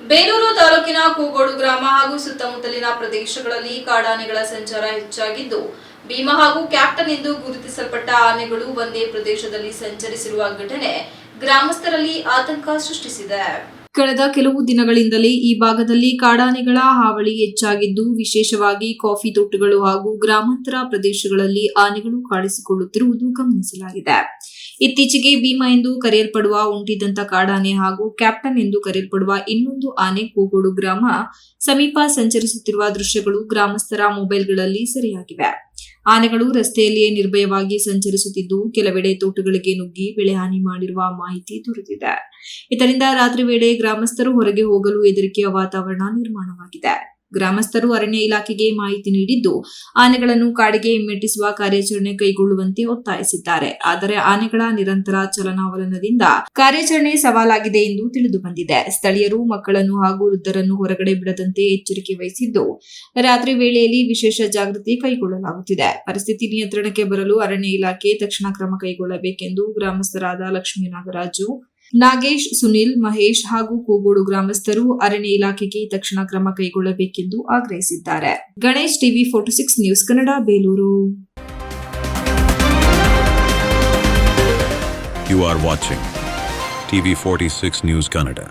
ಬೇಲೂರು ತಾಲೂಕಿನ ಕೂಗೋಡು ಗ್ರಾಮ ಹಾಗೂ ಸುತ್ತಮುತ್ತಲಿನ ಪ್ರದೇಶಗಳಲ್ಲಿ ಕಾಡಾನೆಗಳ ಸಂಚಾರ ಹೆಚ್ಚಾಗಿದ್ದು, ಭೀಮಾ ಹಾಗೂ ಕ್ಯಾಪ್ಟನ್ ಎಂದು ಗುರುತಿಸಲ್ಪಟ್ಟ ಆನೆಗಳು ಒಂದೇ ಪ್ರದೇಶದಲ್ಲಿ ಸಂಚರಿಸಿರುವ ಘಟನೆ ಗ್ರಾಮಸ್ಥರಲ್ಲಿ ಆತಂಕ ಸೃಷ್ಟಿಸಿದೆ. ಕಳೆದ ಕೆಲವು ದಿನಗಳಿಂದಲೇ ಈ ಭಾಗದಲ್ಲಿ ಕಾಡಾನೆಗಳ ಹಾವಳಿ ಹೆಚ್ಚಾಗಿದ್ದು, ವಿಶೇಷವಾಗಿ ಕಾಫಿ ತೋಟಗಳು ಹಾಗೂ ಗ್ರಾಮಾಂತರ ಪ್ರದೇಶಗಳಲ್ಲಿ ಆನೆಗಳು ಕಾಣಿಸಿಕೊಳ್ಳುತ್ತಿರುವುದು ಗಮನಿಸಲಾಗಿದೆ. ಇತ್ತೀಚೆಗೆ ಭೀಮಾ ಎಂದು ಕರೆಯಲ್ಪಡುವ ಒಂಟಿದಂತ ಕಾಡಾನೆ ಹಾಗೂ ಕ್ಯಾಪ್ಟನ್ ಎಂದು ಕರೆಯಲ್ಪಡುವ ಇನ್ನೊಂದು ಆನೆ ಕೂಗೋಡು ಗ್ರಾಮ ಸಮೀಪ ಸಂಚರಿಸುತ್ತಿರುವ ದೃಶ್ಯಗಳು ಗ್ರಾಮಸ್ಥರ ಮೊಬೈಲ್ಗಳಲ್ಲಿ ಸೆರೆಯಾಗಿವೆ. ಆನೆಗಳು ರಸ್ತೆಯಲ್ಲಿಯೇ ನಿರ್ಭಯವಾಗಿ ಸಂಚರಿಸುತ್ತಿದ್ದು, ಕೆಲವೆಡೆ ತೋಟಗಳಿಗೆ ನುಗ್ಗಿ ಬೆಳೆ ಹಾನಿ ಮಾಡಿರುವ ಮಾಹಿತಿ ದೊರೆತಿದೆ. ಇದರಿಂದ ರಾತ್ರಿ ವೇಳೆ ಗ್ರಾಮಸ್ಥರು ಹೊರಗೆ ಹೋಗಲು ಹೆದರಿಕೆಯ ವಾತಾವರಣ ನಿರ್ಮಾಣವಾಗಿದೆ. ಗ್ರಾಮಸ್ಥರು ಅರಣ್ಯ ಇಲಾಖೆಗೆ ಮಾಹಿತಿ ನೀಡಿದ್ದು, ಆನೆಗಳನ್ನು ಕಾಡಿಗೆ ಹಿಮ್ಮೆಟ್ಟಿಸುವ ಕಾರ್ಯಾಚರಣೆ ಕೈಗೊಳ್ಳುವಂತೆ ಒತ್ತಾಯಿಸಿದ್ದಾರೆ. ಆದರೆ ಆನೆಗಳ ನಿರಂತರ ಚಲನಾವಲನದಿಂದ ಕಾರ್ಯಾಚರಣೆ ಸವಾಲಾಗಿದೆ ಎಂದು ತಿಳಿದು ಬಂದಿದೆ. ಸ್ಥಳೀಯರು ಮಕ್ಕಳನ್ನು ಹಾಗೂ ವೃದ್ಧರನ್ನು ಹೊರಗಡೆ ಬಿಡದಂತೆ ಎಚ್ಚರಿಕೆ ವಹಿಸಿದ್ದು, ರಾತ್ರಿ ವೇಳೆಯಲ್ಲಿ ವಿಶೇಷ ಜಾಗೃತಿ ಕೈಗೊಳ್ಳಲಾಗುತ್ತಿದೆ. ಪರಿಸ್ಥಿತಿ ನಿಯಂತ್ರಣಕ್ಕೆ ಬರಲು ಅರಣ್ಯ ಇಲಾಖೆ ತಕ್ಷಣ ಕ್ರಮ ಕೈಗೊಳ್ಳಬೇಕೆಂದು ಗ್ರಾಮಸ್ಥರಾದ ಲಕ್ಷ್ಮೀ ನಾಗರಾಜು, ನಾಗೇಶ್, ಸುನಿಲ್, ಮಹೇಶ್ ಹಾಗೂ ಕೂಗೋಡು ಗ್ರಾಮಸ್ಥರು ಅರಣ್ಯ ಇಲಾಖೆಗೆ ತಕ್ಷಣ ಕ್ರಮ ಕೈಗೊಳ್ಳಬೇಕೆಂದು ಆಗ್ರಹಿಸಿದ್ದಾರೆ. Ganesh, TV 46 news Kannada, Belur. You are watching TV 46 News Kannada.